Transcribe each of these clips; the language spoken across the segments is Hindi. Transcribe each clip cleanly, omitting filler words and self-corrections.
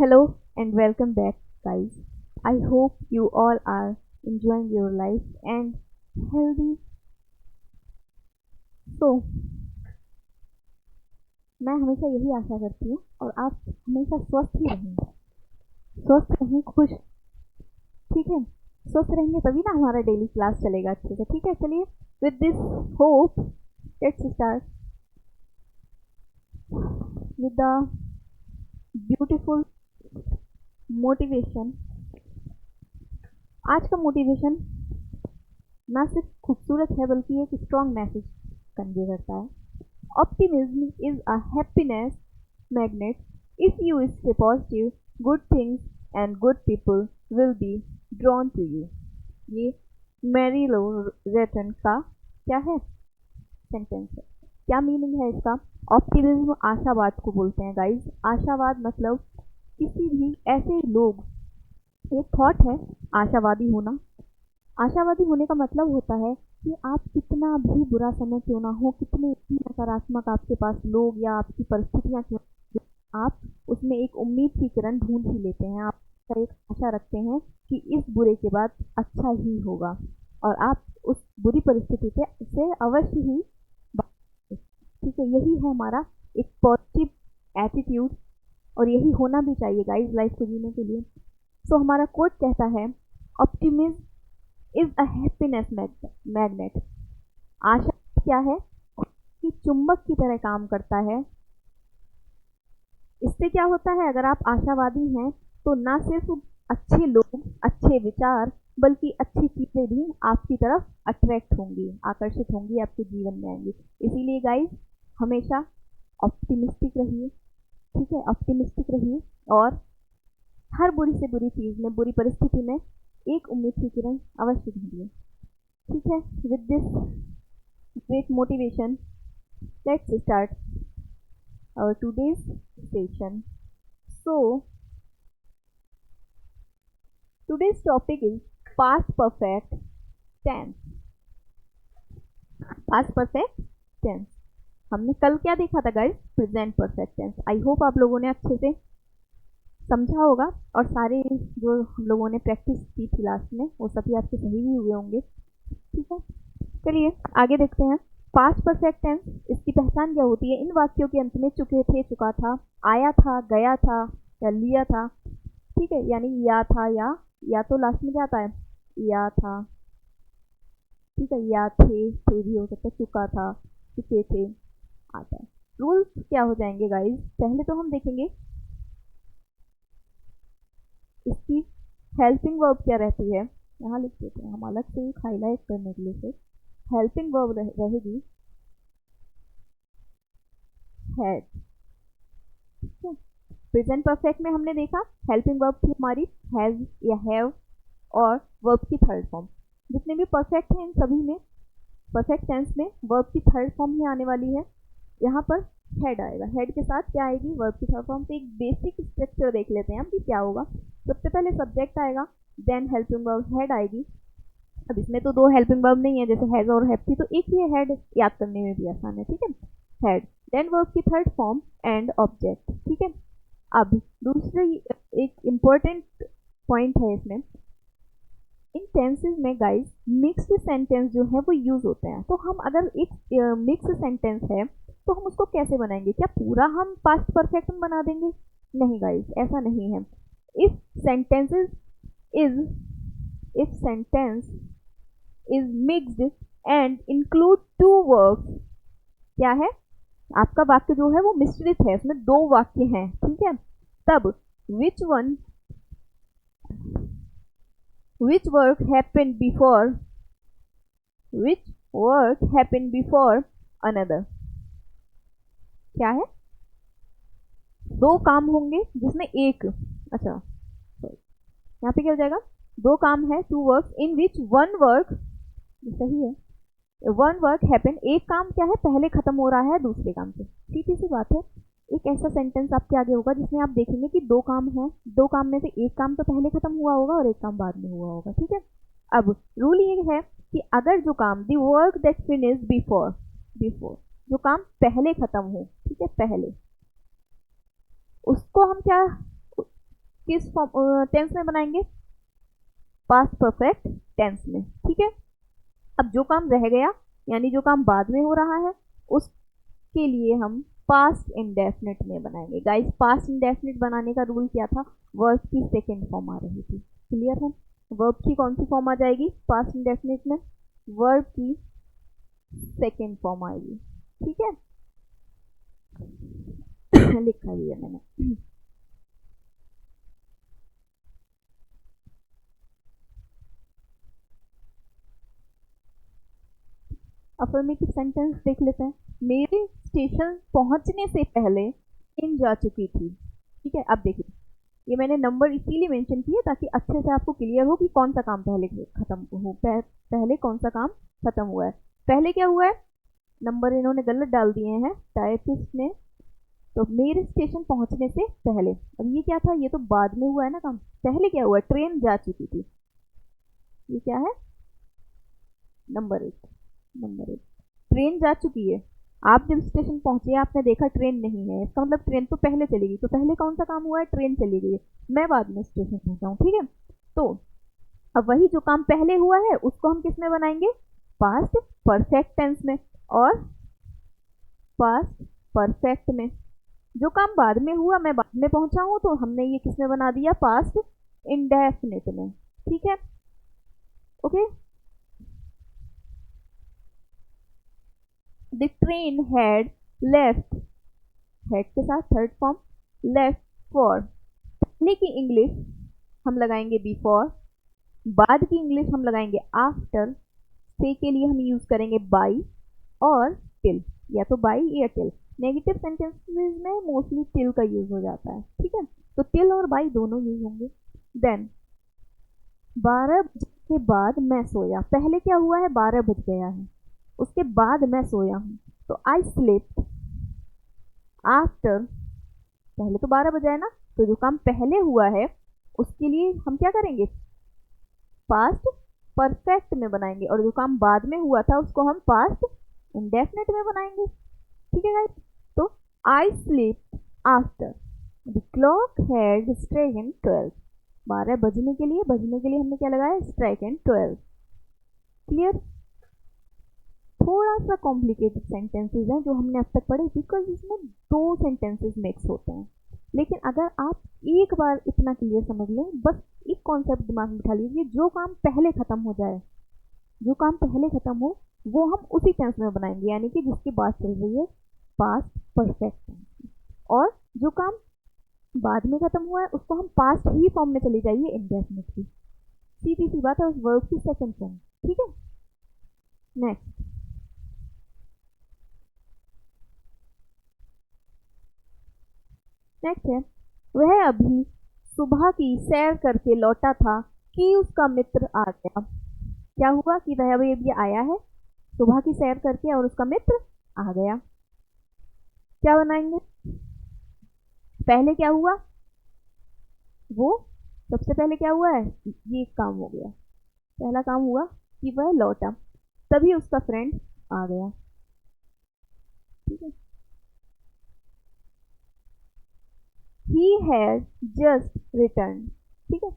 Hello and welcome back, guys. I hope you all are enjoying your life and healthy. So, मैं हमेशा यही आशा करती हूँ और आप हमेशा स्वस्थ ही रहें, स्वस्थ रहें, खुश। ठीक है, स्वस्थ रहेंगे तभी ना हमारा डेली क्लास चलेगा अच्छे से। ठीक है, चलिए with this hope let's start with the beautiful motivation. आज का मोटिवेशन ना सिर्फ खूबसूरत है बल्कि एक स्ट्रॉन्ग मैसेज कन्वे करता है। Optimism is a happiness magnet. If you stay positive, good things and good people will be drawn to you. ये मैरी लो रेटन का क्या है सेंटेंस है। क्या मीनिंग है इसका? ऑप्टिमिज्म आशावाद को बोलते हैं गाइस। आशावाद मतलब किसी भी ऐसे लोग, एक थॉट है आशावादी होना। आशावादी होने का मतलब होता है कि आप कितना भी बुरा समय क्यों ना हो, कितने भी नकारात्मक आपके पास लोग या आपकी परिस्थितियां क्यों, आप उसमें एक उम्मीद की किरण ढूंढ ही लेते हैं। आप एक आशा रखते हैं कि इस बुरे के बाद अच्छा ही होगा और आप उस बुरी परिस्थिति से अवश्य ही। ठीक है, यही है हमारा एक पॉजिटिव एटीट्यूड और यही होना भी चाहिए गाइस लाइफ को जीने के लिए। सो हमारा कोट कहता है, optimism is a happiness magnet. आशा क्या है कि चुंबक की तरह काम करता है। इससे क्या होता है, अगर आप आशावादी हैं तो ना सिर्फ अच्छे लोग, अच्छे विचार, बल्कि अच्छी चीजें भी आपकी तरफ अट्रैक्ट होंगी, आकर्षित होंगी, आपके जीवन में आएंगी। इसीलिए गाइस हमेशा ऑप्टिमिस्टिक रहिए। ठीक है, ऑप्टिमिस्टिक रहिए और हर बुरी से बुरी चीज में, बुरी परिस्थिति में एक उम्मीद की किरण अवश्य ढूंढिए। ठीक है, with this great motivation let's start our today's session. So today's topic is past perfect tense. past perfect tense हमने कल क्या देखा था guys? Present perfect tense. I hope आप लोगों ने अच्छे से समझा होगा और सारे जो हम लोगों ने प्रैक्टिस की थी लास्ट में वो सभी आपके सही भी हुए होंगे। ठीक है, चलिए आगे देखते हैं। पास्ट परफेक्ट टेंस, इसकी पहचान क्या होती है? इन वाक्यों के अंत में चुके थे, चुका था, आया था, गया था या लिया था। ठीक है, यानी या था या तो लास्ट में क्या आता है? या था। ठीक है, या थे भी हो सकता है, चुका था, चुके थे आता है। रूल्स क्या हो जाएंगे गाइस? पहले तो हम देखेंगे इसकी हेल्पिंग वर्ब क्या रहती है। यहाँ लिख देते हैं हम अलग से हाईलाइट करने के लिए से। हेल्पिंग वर्ब रहेगी हैड। ठीक है, प्रेजेंट परफेक्ट में हमने देखा हेल्पिंग वर्ब थी हमारी हैज या हैव और वर्ब की थर्ड फॉर्म। जितने भी परफेक्ट हैं इन सभी में परफेक्ट टेंस में वर्ब की थर्ड फॉर्म ही आने वाली है। यहाँ पर हेड आएगा, हेड के साथ क्या आएगी? वर्ब की थर्ड फॉर्म। तो एक बेसिक स्ट्रक्चर देख लेते हैं हम कि क्या होगा। सबसे पहले सब्जेक्ट आएगा, देन हेल्पिंग वर्ब हेड आएगी। अब इसमें तो दो हेल्पिंग वर्ब नहीं है जैसे हैज और हैव थी, तो एक ही है हेड, याद करने में भी आसान है। ठीक है, हेड, देन वर्ब की थर्ड फॉर्म एंड ऑब्जेक्ट। ठीक है, अब दूसरी एक इम्पोर्टेंट पॉइंट है इसमें, इन टेंसेज में गाइस मिक्स्ड सेंटेंस जो है वो यूज होते हैं। तो हम अगर एक मिक्स सेंटेंस है तो हम उसको कैसे बनाएंगे? क्या पूरा हम पास्ट परफेक्ट में बना देंगे? नहीं गाइस, ऐसा नहीं है। If sentences is if sentence is mixed and include to verbs, क्या है? आपका वाक्य जो है वो मिश्रित है, इसमें दो वाक्य हैं। ठीक है, तब which work happened before another? क्या है? दो काम होंगे जिसमें एक, अच्छा यहाँ पे क्या हो जाएगा? दो काम है, two work in which one work, सही है, वन वर्क हैपन, एक काम क्या है पहले खत्म हो रहा है दूसरे काम से। सीधी सी बात है, एक ऐसा सेंटेंस आपके आगे होगा जिसमें आप देखेंगे कि दो काम हैं, दो काम में से एक काम तो पहले खत्म हुआ होगा और एक काम बाद में हुआ होगा। ठीक है, अब रूल ये है कि अगर जो काम the work that finish before जो काम पहले खत्म हो, ठीक है, पहले, उसको हम क्या किस फॉर्म टेंस में बनाएंगे? पास्ट परफेक्ट टेंस में। ठीक है, अब जो काम रह गया यानी जो काम बाद में हो रहा है उसके लिए हम पास्ट इंडेफिनिट में बनाएंगे। गाइस, पास्ट इंडेफिनिट बनाने का रूल क्या था? वर्ब की सेकेंड फॉर्म आ रही थी। क्लियर है? वर्ब की कौन सी फॉर्म आ जाएगी पास्ट इंडेफिनिट में? वर्ब की सेकेंड फॉर्म आएगी। ठीक है, लिखा ही है मैंने। अफर्मेटिव सेंटेंस देख लेते हैं। मेरे स्टेशन पहुंचने से पहले ट्रेन जा चुकी थी। ठीक है, अब देखिए, ये मैंने नंबर इसीलिए मेंशन किए ताकि अच्छे से आपको क्लियर हो कि कौन सा काम पहले खत्म हो, पहले कौन सा काम खत्म हुआ है। पहले क्या हुआ है? नंबर इन्होंने गलत डाल दिए हैं टाइपिस्ट ने। तो मेरे स्टेशन पहुंचने से पहले, अब ये क्या था? ये तो बाद में हुआ है ना काम। पहले क्या हुआ? ट्रेन जा चुकी थी। ये क्या है? नंबर एक। नंबर एक, ट्रेन जा चुकी है। आप जब स्टेशन पहुंचे आपने देखा ट्रेन नहीं है, इसका मतलब ट्रेन तो पहले चली गई। तो पहले कौन सा काम हुआ है? ट्रेन चली गई है, मैं बाद में स्टेशन पहुंचा हूँ। ठीक है, तो अब वही जो काम पहले हुआ है उसको हम किस में बनाएंगे? पास्ट परफेक्ट टेंस में। और पास्ट परफेक्ट में जो काम बाद में हुआ, मैं बाद में पहुंचा हूं, तो हमने ये किस में बना दिया? पास्ट इंडेफिनिट में। ठीक है, okay. The train had left, head के साथ थर्ड फॉर्म, लेफ्ट फॉर। पहले की इंग्लिश हम लगाएंगे बिफोर, बाद की इंग्लिश हम लगाएंगे आफ्टर, से के लिए हम यूज करेंगे बाई और टिल, या तो बाई या टिल। नेगेटिव सेंटेंसेस में मोस्टली टिल का यूज हो जाता है। ठीक है, तो टिल और बाई दोनों यूज होंगे। देन 12 बजे के बाद मैं सोया। पहले क्या हुआ है? 12 बज गया है, उसके बाद मैं सोया हूँ, तो आई स्लिप्ट आफ्टर। पहले तो 12 बजा है ना, तो जो काम पहले हुआ है उसके लिए हम क्या करेंगे? पास्ट परफेक्ट में बनाएंगे, और जो काम बाद में हुआ था उसको हम पास्ट इंडेफिनिट में बनाएंगे। ठीक है गाइस, तो I sleep after the clock had stricken 12। 12 बजने के लिए हमने क्या लगाया? स्ट्राइकन 12। क्लियर? थोड़ा सा कॉम्प्लिकेटेड सेंटेंसेस हैं जो हमने अब तक पढ़े, बिकॉज इसमें दो सेंटेंसेस मिक्स होते हैं। लेकिन अगर आप एक बार इतना क्लियर समझ लें, बस एक कॉन्सेप्ट दिमाग में बिठा लीजिए, जो काम पहले खत्म हो जाए, जो काम पहले खत्म हो वो हम उसी टेंस में बनाएंगे, यानी कि जिसकी बात चल रही है पास्ट परफेक्ट टेंस। और जो काम बाद में खत्म हुआ है उसको हम पास्ट ही फॉर्म में चले जाइए, इंडेफिनिट की। सीधी सी बात है, उस वर्ब की सेकंड फॉर्म। ठीक है, नेक्स्ट नेक्स्ट है, वह अभी सुबह की सैर करके लौटा था कि उसका मित्र आ गया। क्या हुआ कि वह अभी आया है सुबह की सैर करके और उसका मित्र आ गया। क्या बनाएंगे? पहले क्या हुआ? वो सबसे पहले क्या हुआ है? ये काम हो गया। पहला काम हुआ कि वह लौटा, तभी उसका फ्रेंड आ गया। ठीक है, he has just returned। ठीक है,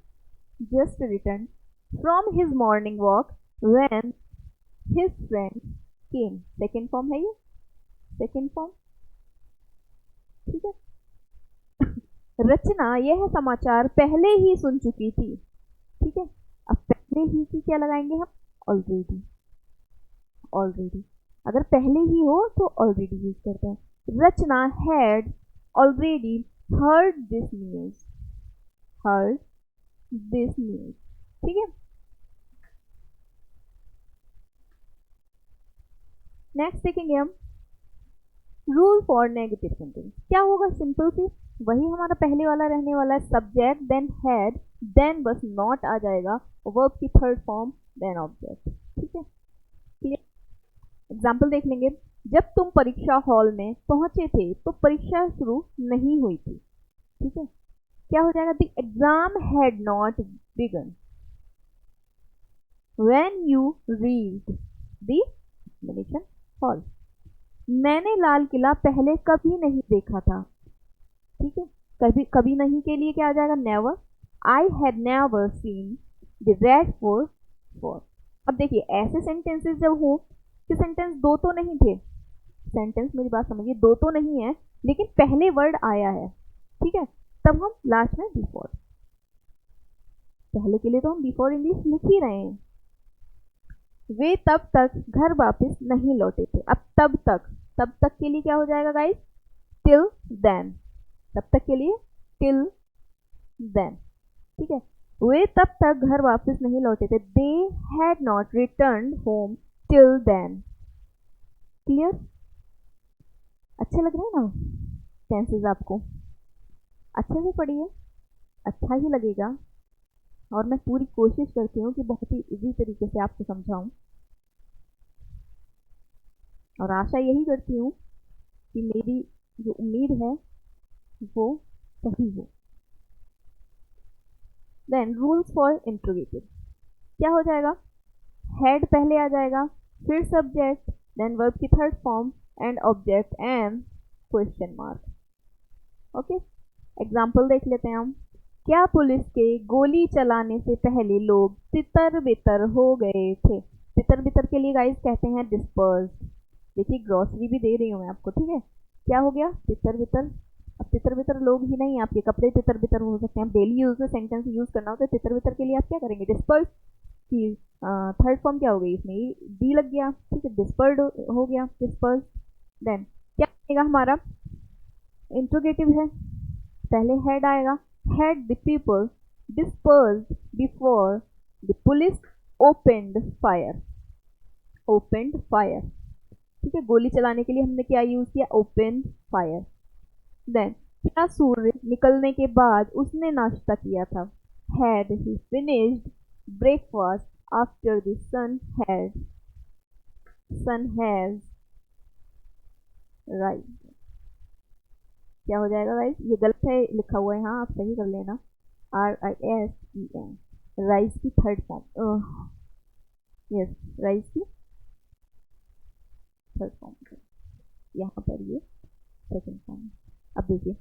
just returned from his morning walk when his friend came। Second form है ये, सेकेंड फॉर्म। ठीक है, रचना यह समाचार पहले ही सुन चुकी थी। ठीक है, अब पहले ही की क्या लगाएंगे हम? ऑलरेडी। ऑलरेडी, अगर पहले ही हो तो ऑलरेडी यूज करते हैं। Rachna had already heard this news. Heard this news. ठीक है, नेक्स्ट देखेंगे हम रूल फॉर नेगेटिव सेंटेंस। क्या होगा? सिंपल सी वही हमारा पहले वाला रहने वाला है, सब्जेक्ट देन हैड देन बस नॉट आ जाएगा, वर्ब की थर्ड फॉर्म देन ऑब्जेक्ट। ठीक है, क्लियर? एग्जाम्पल देख लेंगे। जब तुम परीक्षा हॉल में पहुंचे थे तो परीक्षा शुरू नहीं हुई थी। ठीक है, क्या हो जाएगा? The exam had not began when you reached the examination hall. मैंने लाल किला पहले कभी नहीं देखा था। ठीक है, कभी कभी नहीं के लिए क्या आ जाएगा, never. I had never seen the red four. अब देखिए ऐसे सेंटेंसेस जब हो कि सेंटेंस दो तो नहीं थे, सेंटेंस मेरी बात समझिए दो तो नहीं है लेकिन पहले वर्ड आया है, ठीक है, तब हम लास्ट में बिफोर, पहले के लिए तो हम बिफोर इंग्लिश लिख ही रहे हैं। वे तब तक घर वापस नहीं लौटे थे। अब तब तक के लिए क्या हो जाएगा गाइस, टिल देन, तब तक के लिए टिल देन, ठीक है। वे तब तक घर वापस नहीं लौटे थे, they had not return home till then. Clear, अच्छे लग रहे हैं ना टेंसेस आपको, अच्छे से पढ़िए, अच्छा ही लगेगा। और मैं पूरी कोशिश करती हूँ कि बहुत ही इजी तरीके से आपको समझाऊं, और आशा यही करती हूँ कि मेरी जो उम्मीद है वो सही हो। देन रूल्स फॉर इंट्रोगेटिव क्या हो जाएगा, हेड पहले आ जाएगा, फिर सब्जेक्ट, देन वर्ब की third form and object and question mark. Okay, example देख लेते हैं हम। क्या पुलिस के गोली चलाने से पहले लोग तितर बितर हो गए थे। तितर बितर के लिए गाइस कहते हैं डिस्पर्स्ड। देखिए ग्रॉसरी भी दे रही हूँ मैं आपको, ठीक है। क्या हो गया, तितर बितर। अब तितर बितर लोग ही नहीं, आपके कपड़े तितर बितर हो सकते हैं। डेली यूज में सेंटेंस यूज करना हो तो तितर बितर के लिए आप क्या करेंगे, डिस्पर्स की थर्ड फॉर्म क्या हो गई, इसमें डी लग गया, ठीक है, डिस्पर्ड हो गया, डिस्पर्स। देन क्या आएगा हमारा, इंट्रोगेटिव है, पहले हेड आएगा, head the people dispersed before the police opened fire. Opened fire, ठीक है, गोली चलाने के लिए हमने क्या यूज किया, ओपन फायर। देन क्या सूर्य निकलने के बाद उसने नाश्ता किया था, had he finished breakfast after the sun has rise. क्या हो जाएगा गाइस, ये गलत है लिखा हुआ है, हाँ आप सही कर लेना, RISEN, राइज की थर्ड फॉर्म, यस राइज की थर्ड फॉर्म, यहाँ पर ये सेकंड फॉर्म। अब देखिए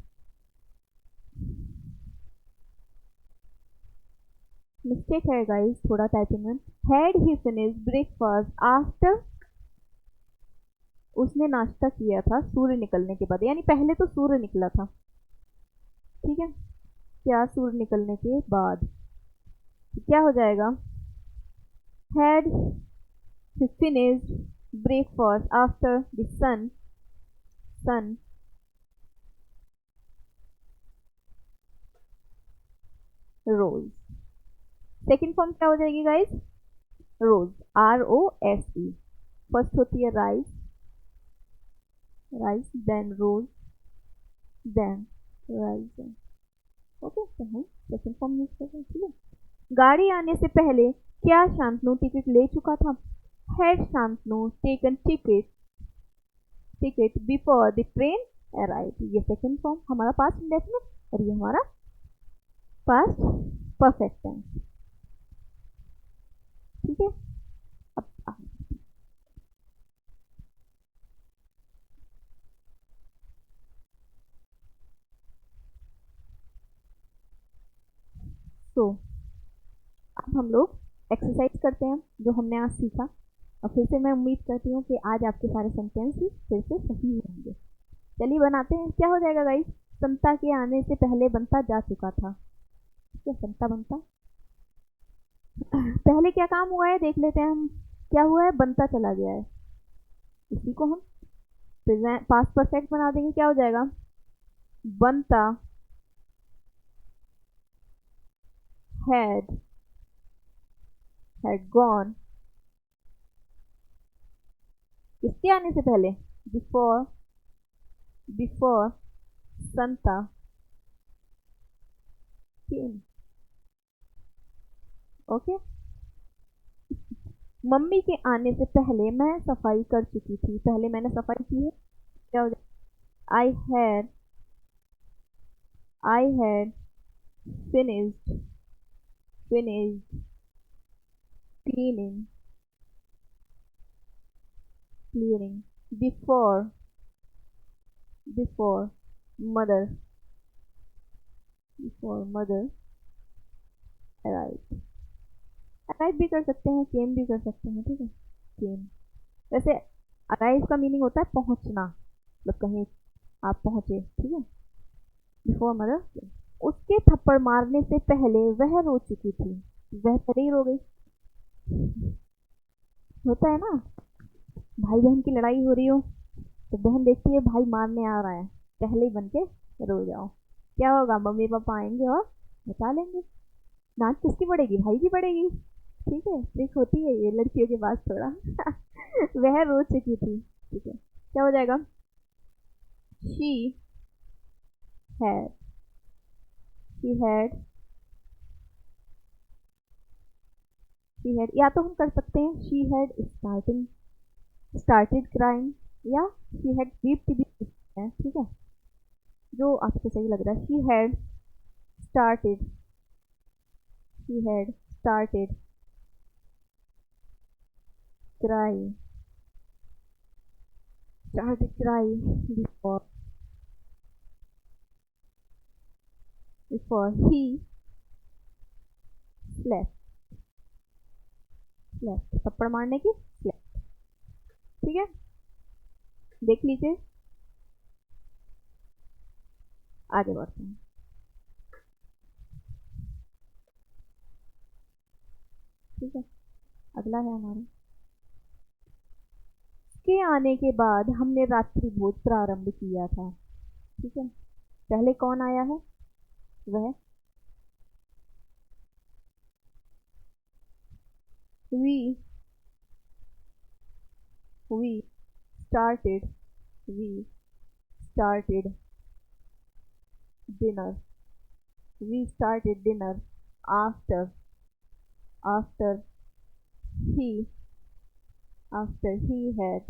मिस्टेक है गाइस थोड़ा टाइपिंग में, had he finish breakfast after, उसने नाश्ता किया था सूर्य निकलने के बाद, यानी पहले तो सूर्य निकला था, ठीक है, क्या सूर्य निकलने के बाद क्या हो जाएगा, had he finished breakfast after the sun rose. Second form क्या हो जाएगी गाइस, रोज, ROSE। फर्स्ट होती है rise, then rose, then rise. Okay, तो हम सेकेंड फॉर्म यूज कर रहे हैं, ठीक है। गाड़ी आने से पहले क्या शांतनु टिकट ले चुका था, had Shantanu taken ticket before the train arrive. ये सेकेंड फॉर्म हमारा पास्ट इंडेफिनिट और ये हमारा पास्ट परफेक्ट टेंस, ठीक है। अब तो अब हम लोग एक्सरसाइज करते हैं जो हमने आज सीखा, और फिर से मैं उम्मीद करती हूँ कि आज आपके सारे सेंटेंस ही फिर से सही होंगे। चलिए बनाते हैं। क्या हो जाएगा गाइस, संता के आने से पहले बनता जा चुका था, क्या संता बनता, पहले क्या काम हुआ है देख लेते हैं हम, क्या हुआ है, बनता चला गया है, इसी को हम पास्ट परफेक्ट बना देंगे, क्या हो जाएगा, बनता had gone, किसके आने से पहले, बिफोर संता came। ओके, मम्मी के आने से पहले मैं सफाई कर चुकी थी, पहले मैंने सफाई की है, क्या हो जाएगा, I had finished cleaning before mother before mother arrive. Arrive भी कर सकते हैं, केम भी कर सकते हैं, ठीक है, केम। वैसे अराइव का मीनिंग होता है पहुंचना, मतलब कहीं आप पहुंचे, ठीक है। बिफोर मदर, उसके थप्पड़ मारने से पहले वह रो चुकी थी, वह पहले ही रो गई। होता है ना, भाई बहन की लड़ाई हो रही हो तो बहन देखती है भाई मारने आ रहा है, पहले ही बन के रो जाओ। क्या होगा, मम्मी पापा आएंगे और बचा लेंगे। डांट किसकी पड़ेगी, भाई की पड़ेगी। ठीक है, ट्रिक होती है ये लड़कियों के पास थोड़ा। वह रो चुकी थी, ठीक है, क्या हो जाएगा, she had, she had, she had, या तो हम कर सकते हैं शी हैड स्टार्टेड क्राइम, या शी हैड वीप्ड भी है, ठीक है, जो आपको सही लग रहा है। Started she had started cry started crying before he slept, slept थप्पड़ मारने की slept, ठीक है। देख लीजिए, आगे बढ़ते हैं, ठीक है। अगला है हमारा, के आने के बाद हमने रात्रि भोज प्रारंभ किया था, ठीक है। पहले कौन आया है, वह, we we started we started dinner, we started dinner after he he had,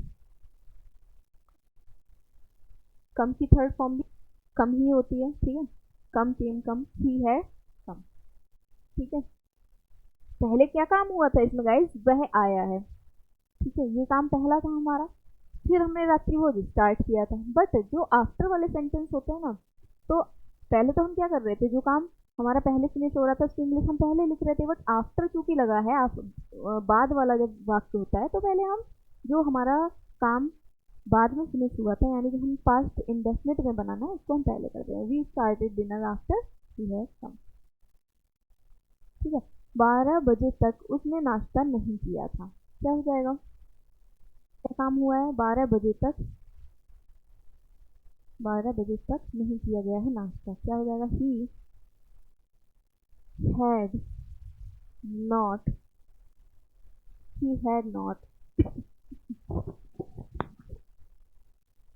कम की थर्ड फॉर्म भी कम ही होती है, ठीक है, कम केम कम, ही है कम, ठीक है। पहले क्या काम हुआ था इसमें गाइस, वह आया है, ठीक है, ये काम पहला था हमारा। फिर हमने रात्रि भोज स्टार्ट किया था, बट जो आफ्टर वाले सेंटेंस होते हैं ना, तो पहले तो हम क्या कर रहे थे, जो काम हमारा पहले फिनिश हो रहा था उसकी इंग्लिश हम पहले लिख रहे थे, बट आफ्टर चूंकि लगा है बाद वाला जब वाक्य होता है तो पहले हम जो हमारा काम बाद में फिनिश हुआ था, यानी कि हम पास्ट इंडेफिनिट में बनाना है उसको हम पहले करते हैं। We started dinner after he had come, ठीक है। 12 बजे तक उसने नाश्ता नहीं किया था, क्या हो जाएगा, क्या काम हुआ है, 12 बजे तक नहीं किया गया है नाश्ता, क्या हो जाएगा, he had not, he had not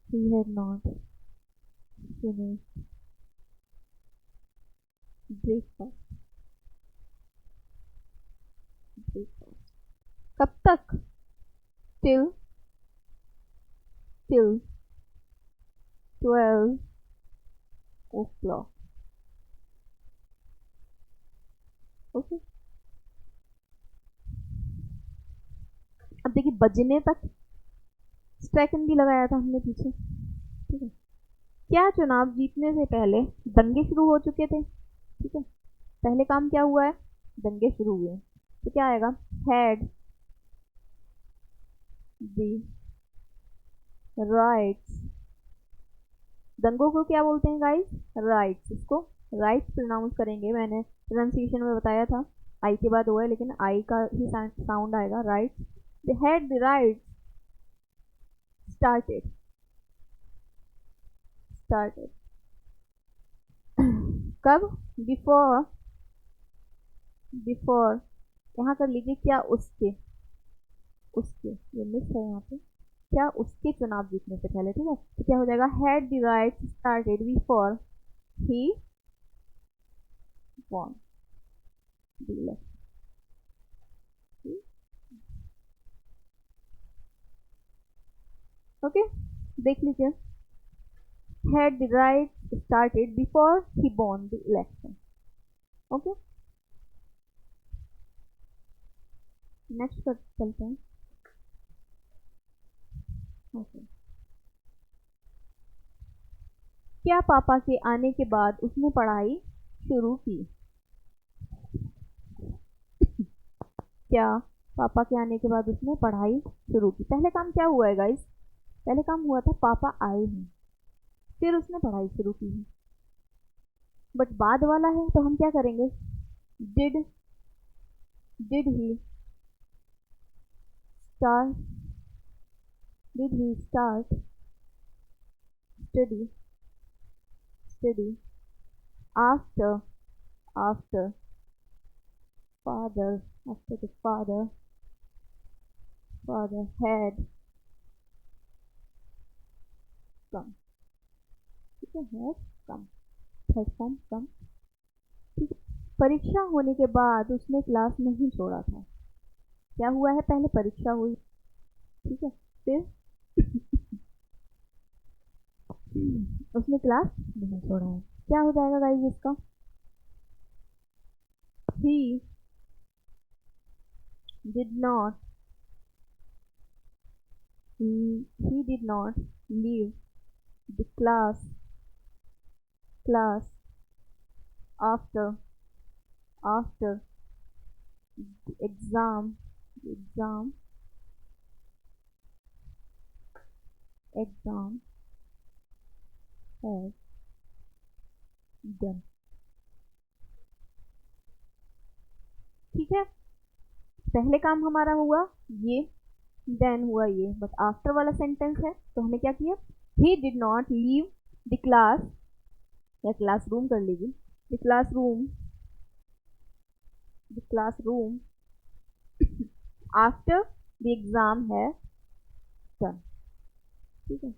he had not finished breakfast, breakfast। कब तक, till 12 o'clock, ओके। अब देखिए बजने तक सेकंड भी लगाया था हमने पीछे, ठीक है। क्या चुनाव जीतने से पहले दंगे शुरू हो चुके थे, ठीक है। पहले काम क्या हुआ है, दंगे शुरू हुए, तो क्या आएगा, हैड दी राइट्स, दंगों को क्या बोलते हैं गाइस, राइट्स, इसको राइट्स प्रोनाउंस करेंगे, मैंने प्रोनाउंसिएशन में बताया था, आई के बाद हुआ है लेकिन आई का ही साउंड आएगा, rights. They had the rights started, started कब, बिफोर, बिफोर, यहाँ कर लीजिए क्या उसके, उसके ये मिस है यहाँ पे, क्या उसके चुनाव जीतने से पहले, ठीक है, तो क्या हो जाएगा, had the rights started before he won the election, okay. देख लीजिए, had the right started before he won the election, okay. Next पर चलते हैं, ओके। क्या पापा के आने के बाद उसने पढ़ाई शुरू की। क्या? पापा के आने के बाद उसने पढ़ाई शुरू की। पहले काम क्या हुआ है गाइस? पहले काम हुआ था पापा आए हैं, फिर उसने पढ़ाई शुरू की है। बट बाद वाला है तो हम क्या करेंगे? Did did he start did he start study study after after father after the father had come। ठीक है, had come, had come। ठीक है, परीक्षा होने के बाद उसने क्लास नहीं छोड़ा था। क्या हुआ है? पहले परीक्षा हुई, ठीक है, फिर उसने क्लास नहीं छोड़ा है। क्या हो जाएगा गाइस इसका? he did not he did not leave the class after after the exam had done। ठीक है, पहले काम हमारा हुआ ये, देन हुआ ये, बट आफ्टर वाला सेंटेंस है तो हमें क्या किया? He did not leave the class, या क्लासरूम कर लीजिए, the classroom after the exam है डन। ठीक है,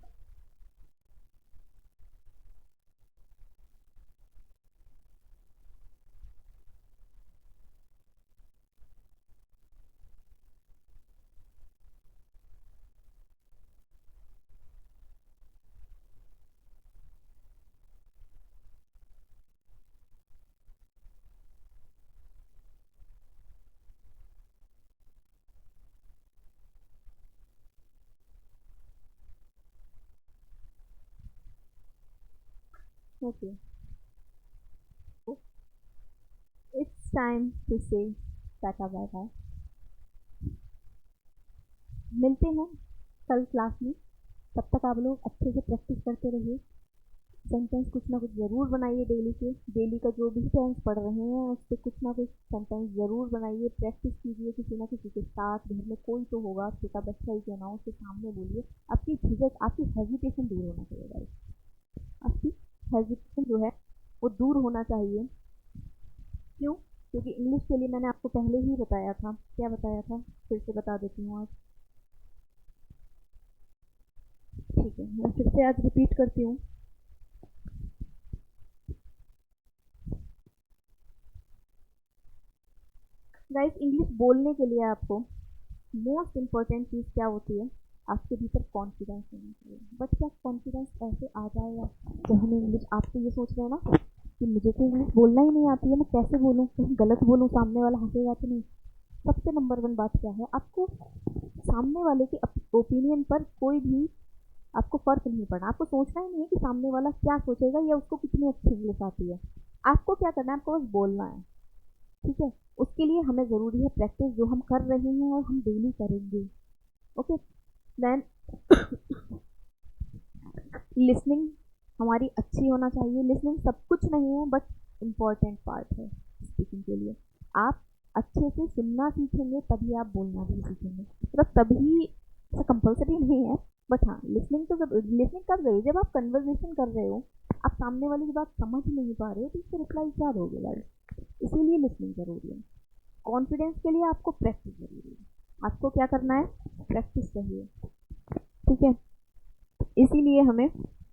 ओके, इट्स टाइम टू से टाटा बाय बाय। मिलते हैं कल क्लास में, तब तक आप लोग अच्छे से प्रैक्टिस करते रहिए। सेंटेंस कुछ ना कुछ ज़रूर बनाइए डेली के, डेली का जो भी टेंस पढ़ रहे हैं उस पर कुछ ना कुछ सेंटेंस ज़रूर बनाइए, प्रैक्टिस कीजिए किसी ना किसी के साथ। घर में कोई तो होगा, छोटा बच्चा ही क्यों ना हो, उसके सामने बोलिए। आपकी झिझक, आपकी हेजिटेशन दूर होना चाहिए, आपकी हेजिटेशन जो है वो दूर होना चाहिए। क्यों? क्योंकि इंग्लिश के लिए मैंने आपको पहले ही बताया था। क्या बताया था? फिर से बता देती हूँ आज। ठीक है, मैं फिर से आज रिपीट करती हूँ। गाइस, इंग्लिश बोलने के लिए आपको मोस्ट इम्पॉर्टेंट चीज़ क्या होती है? आपके भीतर कॉन्फिडेंस होना चाहिए। बट क्या कॉन्फिडेंस ऐसे आ जाएगा जब हमें इंग्लिश, आप तो ये सोच रहे हैं ना कि मुझे तो इंग्लिश बोलना ही नहीं आती है, मैं कैसे बोलूँ, कहीं गलत बोलूँ, सामने वाला हंसेगा तो नहीं। सबसे नंबर वन बात क्या है? आपको सामने वाले के ओपिनियन पर कोई भी आपको फर्क नहीं पड़ना। आपको सोचना ही नहीं है कि सामने वाला क्या सोचेगा या उसको कितनी अच्छी इंग्लिश आती है। आपको क्या करना है? आपको बस बोलना है। ठीक है, उसके लिए हमें ज़रूरी है प्रैक्टिस, जो हम कर रहे हैं और हम डेली करेंगे। ओके, देन लिसनिंग हमारी अच्छी होना चाहिए। लिसनिंग सब कुछ नहीं है, बट इम्पॉर्टेंट पार्ट है स्पीकिंग के लिए। आप अच्छे से सुनना सीखेंगे तभी आप बोलना भी सीखेंगे। मतलब तभी से कंपलसरी नहीं है, बट हाँ, लिसनिंग तो लिसनिंग कब जरूरी? जब आप कन्वर्सेशन कर रहे हो, आप सामने वाली की बात समझ नहीं पा रहे हो तो उसको रिप्लाई क्या दोगे गाइस? इसीलिए लिसनिंग जरूरी है। कॉन्फिडेंस के लिए आपको प्रैक्टिस जरूरी है। आपको क्या करना है? प्रैक्टिस चाहिए। ठीक है, इसीलिए हमें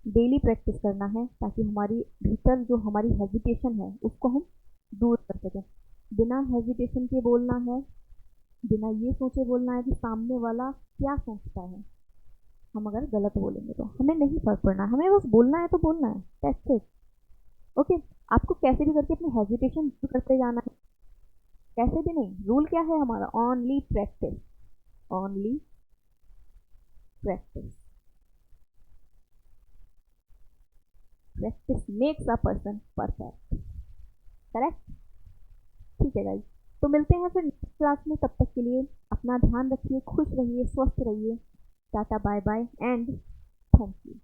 डेली प्रैक्टिस करना है ताकि हमारी भीतर जो हमारी हेजिटेशन है उसको हम दूर कर सकें। बिना हेजिटेशन के बोलना है, बिना ये सोचे बोलना है कि सामने वाला क्या सोचता है। हम अगर गलत बोलेंगे तो हमें नहीं फर्क पड़ना, हमें बस बोलना है तो बोलना है, दैट्स इट। ओके, आपको कैसे भी करके अपनी हेजिटेशन दूर करते जाना है। कैसे भी नहीं, रूल क्या है हमारा? Only practice, only practice. Practice makes a person perfect. Correct? ठीक है गाइस, तो मिलते हैं फिर नेक्स्ट क्लास में। तब तक के लिए अपना ध्यान रखिए, खुश रहिए, स्वस्थ रहिए। Tata bye bye and thank you.